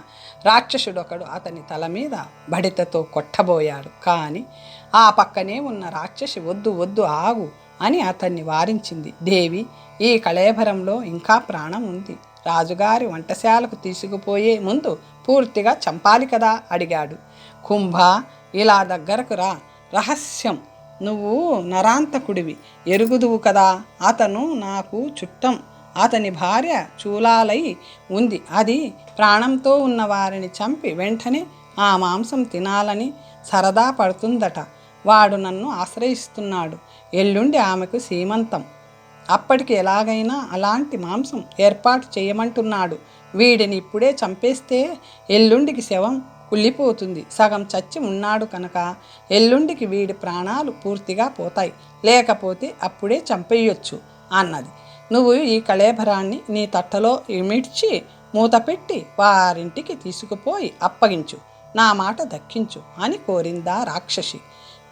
రాక్షసుడొకడు అతని తల మీద బడితతో కొట్టబోయాడు. కానీ ఆ పక్కనే ఉన్న రాక్షసి వద్దు వద్దు ఆగు అని అతన్ని వారించింది. దేవి, ఈ కళేభరంలో ఇంకా ప్రాణం ఉంది. రాజుగారి వంటశాలకు తీసుకుపోయే ముందు పూర్తిగా చంపాలి కదా అడిగాడు. కుంభ, ఇలా దగ్గరకు రా, రహస్యం. నువ్వు నరాంతకుడివి, ఎరుగుదువు కదా. అతను నాకు చుట్టం. అతని భార్య చూలాలై ఉంది. అది ప్రాణంతో ఉన్న వారిని చంపి వెంటనే ఆ మాంసం తినాలని సరదా పడుతుందట. వాడు నన్ను ఆశ్రయిస్తున్నాడు. ఎల్లుండి ఆమెకు సీమంతం. అప్పటికి ఎలాగైనా అలాంటి మాంసం ఏర్పాటు చేయమంటున్నాడు. వీడిని ఇప్పుడే చంపేస్తే ఎల్లుండికి శవం కుళ్ళిపోతుంది. సగం చచ్చి ఉన్నాడు కనుక ఎల్లుండికి వీడి ప్రాణాలు పూర్తిగా పోతాయి. లేకపోతే అప్పుడే చంపేయొచ్చు అన్నది. నువ్వు ఈ కళేభరాన్ని నీ తట్టలో ఇమిడ్చి మూతపెట్టి వారింటికి తీసుకుపోయి అప్పగించు, నా మాట దక్కించు అని కోరిందా రాక్షసి.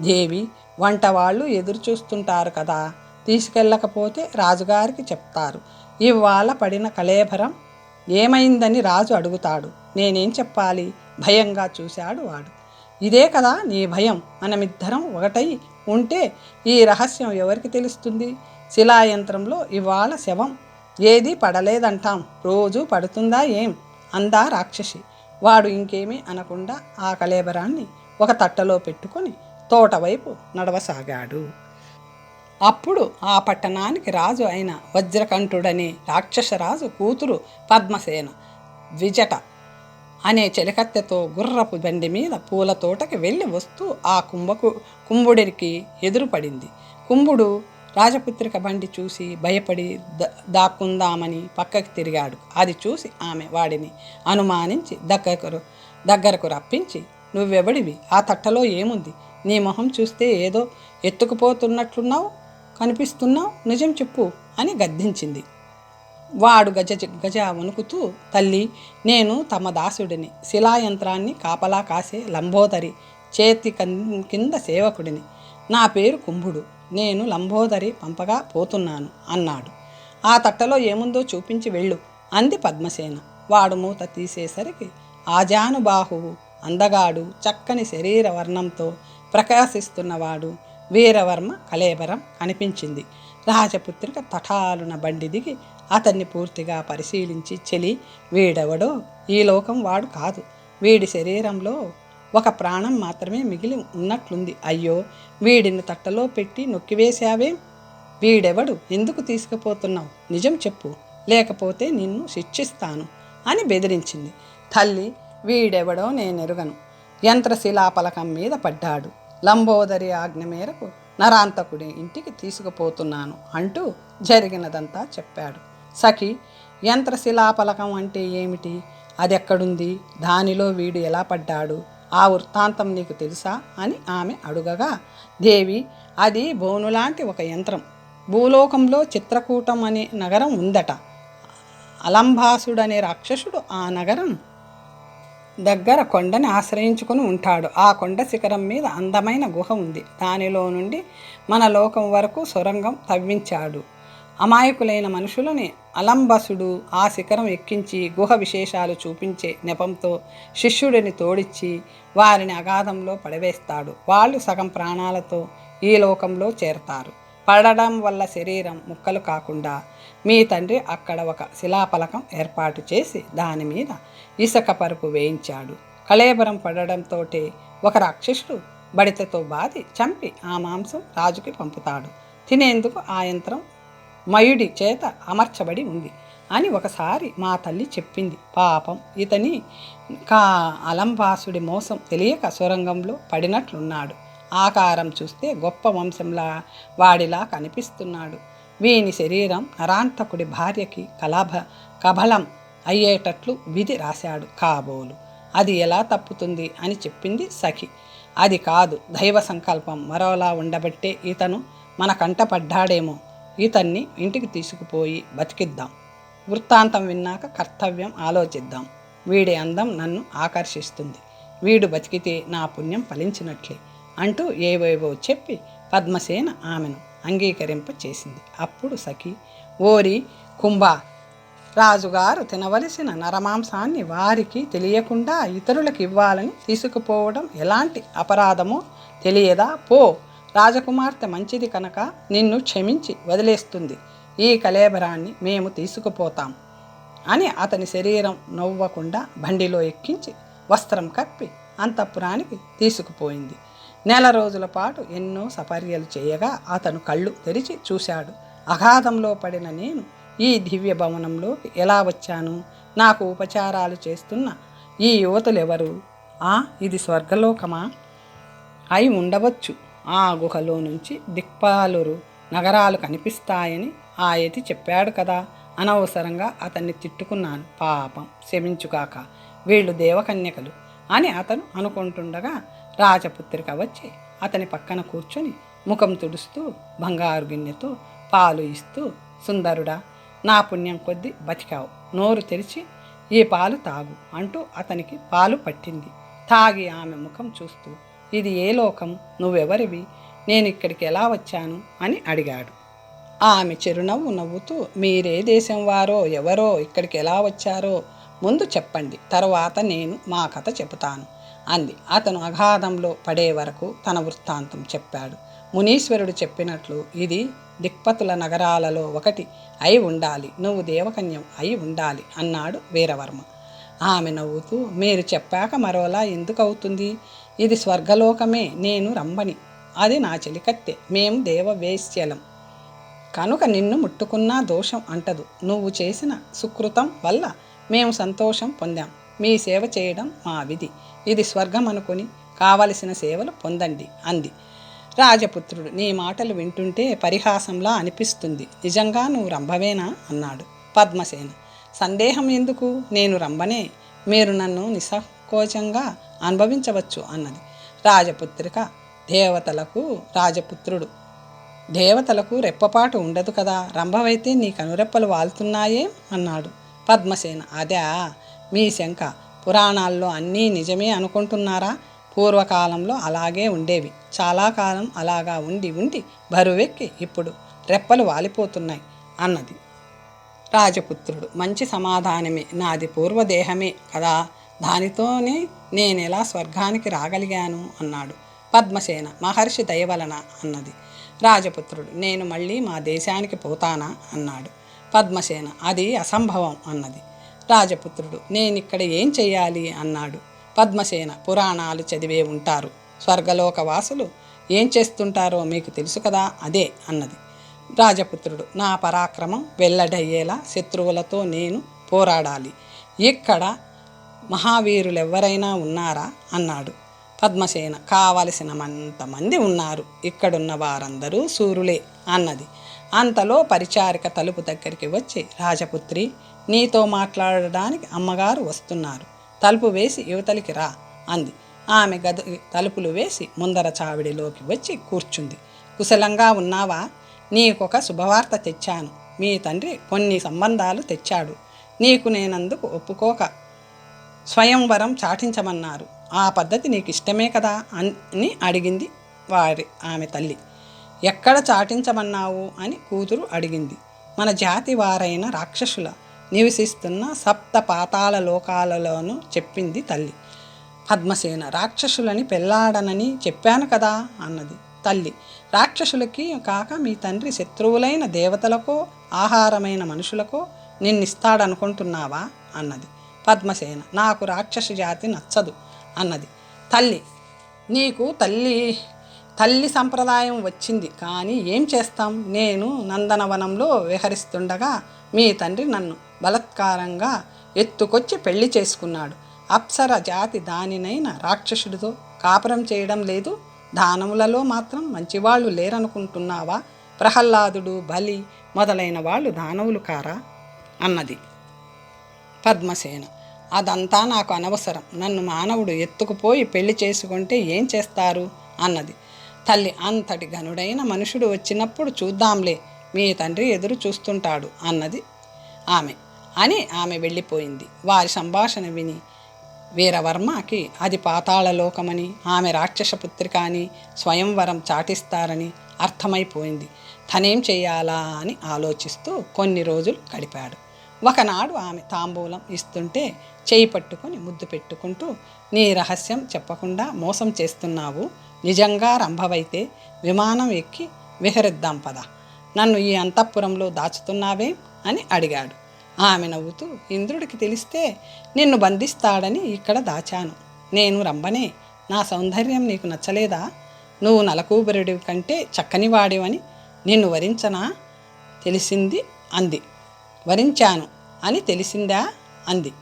దేవి, వంట వాళ్ళు ఎదురు చూస్తుంటారు కదా, తీసుకెళ్ళకపోతే రాజుగారికి చెప్తారు. ఇవాళ పడిన కళేభరం ఏమైందని రాజు అడుగుతాడు. నేనేం చెప్పాలి? భయంగా చూశాడు వాడు. ఇదే కదా నీ భయం. మనమిద్దరం ఒకటై ఉంటే ఈ రహస్యం ఎవరికి తెలుస్తుంది? శిలాయంత్రంలో ఇవాళ శవం ఏదీ పడలేదంటాం, రోజు పడుతుందా ఏం అందా రాక్షసి. వాడు ఇంకేమీ అనకుండా ఆ కళేబరాన్ని ఒక తట్టలో పెట్టుకొని తోటవైపు నడవసాగాడు. అప్పుడు ఆ పట్టణానికి రాజు అయిన వజ్రకంఠుడనే రాక్షసరాజు కూతురు పద్మసేన ద్విజట అనే చెలికత్తెతో గుర్రపు బండి మీద పూల తోటకి వెళ్ళి వస్తూ ఆ కుంభుడికి ఎదురుపడింది. కుంభుడు రాజపుత్రిక బండి చూసి భయపడి దాక్కుందామని పక్కకి తిరిగాడు. అది చూసి ఆమె వాడిని అనుమానించి దగ్గరకు రప్పించి, నువ్వెవడివి? ఆ తట్టలో ఏముంది? నీ మొహం చూస్తే ఏదో ఎత్తుకుపోతున్నట్లున్నావు కనిపిస్తున్నావు, నిజం చెప్పు అని గద్దించింది. వాడు గజ వణుకుతూ, తల్లి, నేను తమ దాసుడిని, శిలాయంత్రాన్ని కాపలా కాసే లంబోదరి చేతి కింద సేవకుడిని. నా పేరు కుంభుడు. నేను లంబోదరి పంపగా పోతున్నాను అన్నాడు. ఆ తట్టలో ఏముందో చూపించి వెళ్ళు అంది పద్మసేన. వాడు మూత తీసేసరికి ఆజానుబాహువు, అందగాడు, చక్కని శరీర వర్ణంతో ప్రకాశిస్తున్నవాడు వీరవర్మ కళేబరం కనిపించింది. రాజపుత్రిక తటాలున బండి దిగి అతన్ని పూర్తిగా పరిశీలించి, చెలి, వీడెవడో ఈ లోకం వాడు కాదు. వీడి శరీరంలో ఒక ప్రాణం మాత్రమే మిగిలి ఉన్నట్లుంది. అయ్యో, వీడిని తట్టలో పెట్టి నొక్కివేశావేం? వీడెవడు? ఎందుకు తీసుకుపోతున్నావు? నిజం చెప్పు, లేకపోతే నిన్ను శిక్షిస్తాను అని బెదిరించింది. తల్లి, వీడెవడో నేనెరుగను. యంత్రశిలాపలకం మీద పడ్డాడు. లంబోదరి ఆజ్ఞ మేరకు నరాంతకుడి ఇంటికి తీసుకుపోతున్నాను అంటూ జరిగినదంతా చెప్పాడు. సఖి, యంత్రశిలాపలకం అంటే ఏమిటి? అదెక్కడుంది? దానిలో వీడు ఎలా పడ్డాడు? ఆ వృత్తాంతం నీకు తెలుసా అని ఆమె అడుగగా, దేవి, అది బోనులాంటి ఒక యంత్రం. భూలోకంలో చిత్రకూటం అనే నగరం ఉందట. అలంభాసుడనే రాక్షసుడు ఆ నగరం దగ్గర కొండని ఆశ్రయించుకుని ఉంటాడు. ఆ కొండ శిఖరం మీద అందమైన గుహ ఉంది. దానిలో నుండి మన లోకం వరకు సొరంగం తవ్వించాడు. అమాయకులైన మనుషులని అలంబసుడు ఆ శిఖరం ఎక్కించి గుహ విశేషాలు చూపించే నెపంతో శిష్యుడిని తోడిచ్చి వారిని అగాధంలో పడవేస్తాడు. వాళ్ళు సగం ప్రాణాలతో ఈ లోకంలో చేరతారు. పడడం వల్ల శరీరం ముక్కలు కాకుండా మీ తండ్రి అక్కడ ఒక శిలాఫలకం ఏర్పాటు చేసి దాని మీద ఇసుక పరుపు వేయించాడు. కళేబరం పడడంతో ఒక రాక్షసుడు బడితతో బాది చంపి ఆ మాంసం రాజుకి పంపుతాడు. తినేందుకు ఆ యంత్రం మయుడి చేత అమర్చబడి ఉంది అని ఒకసారి మా తల్లి చెప్పింది. పాపం ఇతని అలంబాసుడి మోసం తెలియక సొరంగంలో పడినట్లున్నాడు. ఆకారం చూస్తే గొప్ప వంశంలా వాడిలా కనిపిస్తున్నాడు. వీని శరీరం నరాంతకుడి భార్యకి కబలం అయ్యేటట్లు విధి రాశాడు కాబోలు. అది ఎలా తప్పుతుంది అని చెప్పింది సఖి. అది కాదు, దైవ సంకల్పం మరోలా ఉండబట్టే ఇతను మన కంట పడ్డాడేమో. ఇతన్ని ఇంటికి తీసుకుపోయి బతికిద్దాం. వృత్తాంతం విన్నాక కర్తవ్యం ఆలోచిద్దాం. వీడి అందం నన్ను ఆకర్షిస్తుంది. వీడు బతికితే నా పుణ్యం ఫలించినట్లే అంటూ ఏవేవో చెప్పి పద్మసేన ఆమెను అంగీకరింప చేసింది. అప్పుడు సఖి, ఓరి కుంభా, రాజుగారు తినవలసిన నరమాంసాన్ని వారికి తెలియకుండా ఇతరులకు ఇవ్వాలని తీసుకుపోవడం ఎలాంటి అపరాధమో తెలియదా? పో, రాజకుమార్తె మంచిది కనుక నిన్ను క్షమించి వదిలేస్తుంది. ఈ కళేబరాన్ని మేము తీసుకుపోతాం అని అతని శరీరం నవ్వకుండా బండిలో ఎక్కించి వస్త్రం కప్పి అంతఃపురానికి తీసుకుపోయింది. నెల రోజుల పాటు ఎన్నో సపర్యలు చేయగా అతను కళ్ళు తెరిచి చూశాడు. అగాధంలో పడిన నేను ఈ దివ్య భవనంలోకి ఎలా వచ్చాను? నాకు ఉపచారాలు చేస్తున్న ఈ యువతులెవరు? ఇది స్వర్గలోకమా? అయి ఉండవచ్చు. ఆ గుహలో నుంచి దిక్పాలురు నగరాలు కనిపిస్తాయని ఆ యతి చెప్పాడు కదా. అనవసరంగా అతన్ని తిట్టుకున్నాను. పాపం, క్షమించుగాక. వీళ్ళు దేవకన్యకలు అని అతను అనుకుంటుండగా రాజపుత్రిక వచ్చి అతని పక్కన కూర్చొని ముఖం తుడుస్తూ బంగారు గిన్నెతో పాలు ఇస్తూ, సుందరుడా, నా పుణ్యం కొద్దీ బతికావు. నోరు తెరిచి ఈ పాలు తాగు అంటూ అతనికి పాలు పట్టింది. తాగి ఆమె ముఖం చూస్తూ, ఇది ఏ లోకం? నువ్వెవరివి? నేను ఇక్కడికి ఎలా వచ్చాను అని అడిగాడు. ఆమె చిరునవ్వు నవ్వుతూ, మీరే దేశం వారో ఎవరో ఇక్కడికి ఎలా వచ్చారో ముందు చెప్పండి, తరువాత నేను మా కథ చెబుతాను అంది. అతను అగాధంలో పడే వరకు తన వృత్తాంతం చెప్పాడు. మునీశ్వరుడు చెప్పినట్లు ఇది దిక్పతుల నగరాలలో ఒకటి అయి ఉండాలి. నువ్వు దేవకన్యం అయి ఉండాలి అన్నాడు వీరవర్మ. ఆమె నవ్వుతూ, మీరు చెప్పాక మరోలా ఎందుకు అవుతుంది? ఇది స్వర్గలోకమే. నేను రంభని, అది నా చెలికత్తె. మేము దేవవేశ్యలం కనుక నిన్ను ముట్టుకున్నా దోషం అంటదు. నువ్వు చేసిన సుకృతం వల్ల మేము సంతోషం పొందాం. మీ సేవ చేయడం మా విధి. ఇది స్వర్గం అనుకుని కావలసిన సేవలు పొందండి అంది. రాజపుత్రుడు, నీ మాటలు వింటుంటే పరిహాసంలా అనిపిస్తుంది. నిజంగా నువ్వు రంభవేనా అన్నాడు. పద్మసేన, సందేహం ఎందుకు? నేను రంభనే. మీరు నన్ను నిస్సంకోచంగా అనుభవించవచ్చు అన్నది. రాజపుత్రిక, దేవతలకు రెప్పపాటు ఉండదు కదా. రంభవైతే నీ కనురెప్పలు వాలుతున్నాయే అన్నాడు. పద్మసేన, అదా మీ శంక? పురాణాల్లో అన్నీ నిజమే అనుకుంటున్నారా? పూర్వకాలంలో అలాగే ఉండేవి. చాలా కాలం అలాగా ఉండి ఉండి బరువెక్కి ఇప్పుడు రెప్పలు వాలిపోతున్నాయి అన్నది. రాజపుత్రుడు, మంచి సమాధానమే. నాది పూర్వదేహమే కదా, దానితోనే నేనెలా స్వర్గానికి రాగలిగాను అన్నాడు. పద్మసేన, మహర్షి దయవలన అన్నది. రాజపుత్రుడు, నేను మళ్ళీ మా దేశానికి పోతానా అన్నాడు. పద్మసేన, అది అసంభవం అన్నది. రాజపుత్రుడు, నేనిక్కడ ఏం చెయ్యాలి అన్నాడు. పద్మసేన, పురాణాలు చదివే ఉంటారు. స్వర్గలోక వాసులు ఏం చేస్తుంటారో మీకు తెలుసు కదా, అదే అన్నది. రాజపుత్రుడు, నా పరాక్రమం వెల్లడయ్యేలా శత్రువులతో నేను పోరాడాలి. ఇక్కడ మహావీరులెవ్వరైనా ఉన్నారా అన్నాడు. పద్మసేన, కావలసినంతమంది ఉన్నారు. ఇక్కడున్న వారందరూ శూరులే అన్నది. అంతలో పరిచారిక తలుపు దగ్గరికి వచ్చి, రాజపుత్రి, నీతో మాట్లాడడానికి అమ్మగారు వస్తున్నారు. తలుపు వేసి యువతలికి రా అంది. ఆమె తలుపులు వేసి ముందర చావిడిలోకి వచ్చి కూర్చుంది. కుశలంగా ఉన్నావా? నీకొక శుభవార్త తెచ్చాను. మీ తండ్రి కొన్ని సంబంధాలు తెచ్చాడు. నీకు నేనందుకు ఒప్పుకోక స్వయంవరం చాటించమన్నారు. ఆ పద్ధతి నీకు ఇష్టమే కదా అని అడిగింది ఆమె తల్లి. ఎక్కడ చాటించమన్నావు అని కూతురు అడిగింది. మన జాతి వారైన రాక్షసుల నివసిస్తున్న సప్త పాతాళ లోకాలలోనూ చెప్పింది తల్లి. పద్మసేన రాక్షసులని పెళ్లాడనని చెప్పాను కదా అన్నది తల్లి. రాక్షసులకి కాక మీ తండ్రి శత్రువులైన దేవతలకో ఆహారమైన మనుషులకో నిన్నిస్తాడనుకుంటున్నావా అన్నది పద్మసేన. నాకు రాక్షస జాతి నచ్చదు అన్నది తల్లి. నీకు తల్లి సంప్రదాయం వచ్చింది, కానీ ఏం చేస్తాం? నేను నందనవనంలో విహరిస్తుండగా మీ తండ్రి నన్ను బలత్కారంగా ఎత్తుకొచ్చి పెళ్లి చేసుకున్నాడు. అప్సర జాతి దానినైన రాక్షసుడితో కాపురం చేయడం లేదు. దానవులలో మాత్రం మంచివాళ్ళు లేరనుకుంటున్నావా? ప్రహ్లాదుడు, బలి మొదలైన వాళ్ళు దానవులు కారా అన్నది పద్మసేన. అదంతా నాకు అనవసరం. నన్ను మానవుడు ఎత్తుకుపోయి పెళ్లి చేసుకుంటే ఏం చేస్తారు అన్నది తల్లి. అంతటి ఘనుడైన మనుషుడు వచ్చినప్పుడు చూద్దాంలే, మీ తండ్రి ఎదురు చూస్తుంటాడు అన్నది ఆమె వెళ్ళిపోయింది. వారి సంభాషణ విని వీరవర్మకి అది పాతాళలోకమని, ఆమె రాక్షసపుత్రిక అని, స్వయంవరం చాటిస్తారని అర్థమైపోయింది. తనేం చెయ్యాలా అని ఆలోచిస్తూ కొన్ని రోజులు గడిపాడు. ఒకనాడు ఆమె తాంబూలం ఇస్తుంటే చేయి పట్టుకొని ముద్దు పెట్టుకుంటూ, నీ రహస్యం చెప్పకుండా మోసం చేస్తున్నావు. నిజంగా రంభవైతే విమానం ఎక్కి విహరిద్దాం పద. నన్ను ఈ అంతఃపురంలో దాచుతున్నావే అని అడిగాడు. ఆమె నవ్వుతూ, ఇంద్రుడికి తెలిస్తే నిన్ను బంధిస్తాడని ఇక్కడ దాచాను. నేను రంభనే. నా సౌందర్యం నీకు నచ్చలేదా? నువ్వు నలకూబరుడి కంటే చక్కని వాడివని నిన్ను వరించనా తెలిసింది అంది. వరించాను అని తెలిసిందా అంది.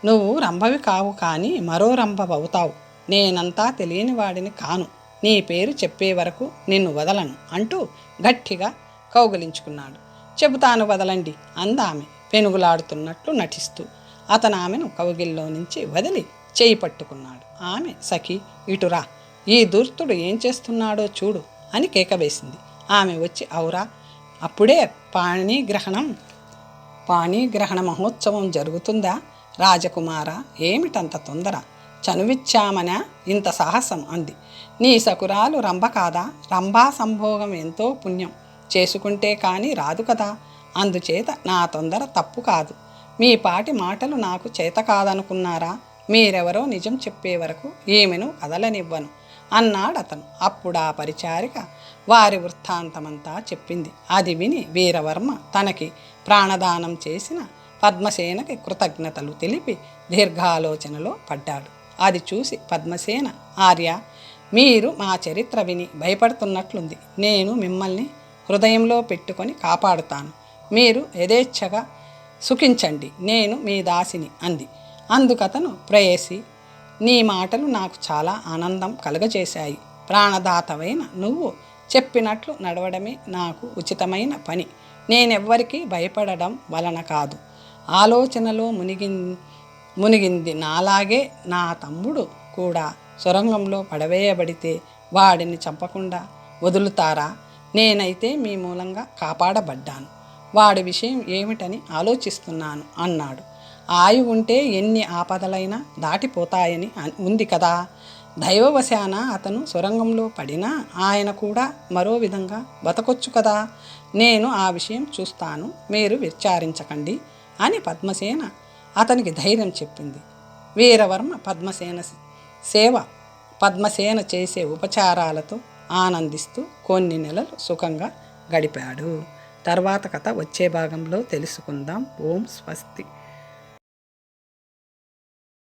నువ్వు రంభవి కావు, కానీ మరో రంభవవుతావు. నేనంతా తెలియని వాడిని కాను. నీ పేరు చెప్పే వరకు నిన్ను వదలను అంటూ గట్టిగా కౌగిలించుకున్నాడు. చెబుతాను వదలండి అందామె పెనుగులాడుతున్నట్లు నటిస్తూ. అతను ఆమెను కౌగిల్లో నుంచి వదిలి చేయి పట్టుకున్నాడు. ఆమె, సఖి ఇటురా, ఈ దుర్తుడు ఏం చేస్తున్నాడో చూడు అని కేకవేసింది. ఆమె వచ్చి, ఔరా, అప్పుడే పాణిగ్రహణ మహోత్సవం జరుగుతుందా? రాజకుమార, ఏమిటంత తొందర? చనువిచ్చామనా ఇంత సాహసం అంది. నీ సకురాలు రంభ కాదా? రంభా సంభోగం ఎంతో పుణ్యం చేసుకుంటే కానీ రాదు కదా. అందుచేత నా తొందర తప్పు కాదు. మీ పాటి మాటలు నాకు చేత కాదనుకున్నారా? మీరెవరో నిజం చెప్పే వరకు ఈమెను కదలనివ్వను అన్నాడతను. అప్పుడు ఆ పరిచారిక వారి వృత్తాంతమంతా చెప్పింది. అది విని వీరవర్మ తనకి ప్రాణదానం చేసిన పద్మసేనకి కృతజ్ఞతలు తెలిపి దీర్ఘాలోచనలో పడ్డాడు. అది చూసి పద్మసేన, ఆర్య, మీరు మా చరిత్ర విని భయపడుతున్నట్లుంది. నేను మిమ్మల్ని హృదయంలో పెట్టుకొని కాపాడుతాను. మీరు యథేచ్ఛగా సుఖించండి. నేను మీ దాసిని అంది. అందుకతను, ప్రేయసి, నీ మాటలు నాకు చాలా ఆనందం కలుగజేశాయి. ప్రాణదాతవైన నువ్వు చెప్పినట్లు నడవడమే నాకు ఉచితమైన పని. నేనెవ్వరికీ భయపడడం వలన కాదు. ఆలోచనలో మునిగింది నాలాగే నా తమ్ముడు కూడా సొరంగంలో పడవేయబడితే వాడిని చంపకుండా వదులుతారా? నేనైతే మీ మూలంగా కాపాడబడ్డాను. వాడి విషయం ఏమిటని ఆలోచిస్తున్నాను అన్నాడు. ఆయువు ఉంటే ఎన్ని ఆపదలైనా దాటిపోతాయని ఉంది కదా. దైవవశాన అతను సొరంగంలో పడినా ఆయన కూడా మరో విధంగా బతకొచ్చు కదా. నేను ఆ విషయం చూస్తాను, మీరు విచారించకండి అని పద్మసేన అతనికి ధైర్యం చెప్పింది. వీరవర్మ పద్మసేన చేసే ఉపచారాలతో ఆనందిస్తూ కొన్ని నెలలు సుఖంగా గడిపాడు. తర్వాత కథ వచ్చే భాగంలో తెలుసుకుందాం. ఓం స్వస్తి.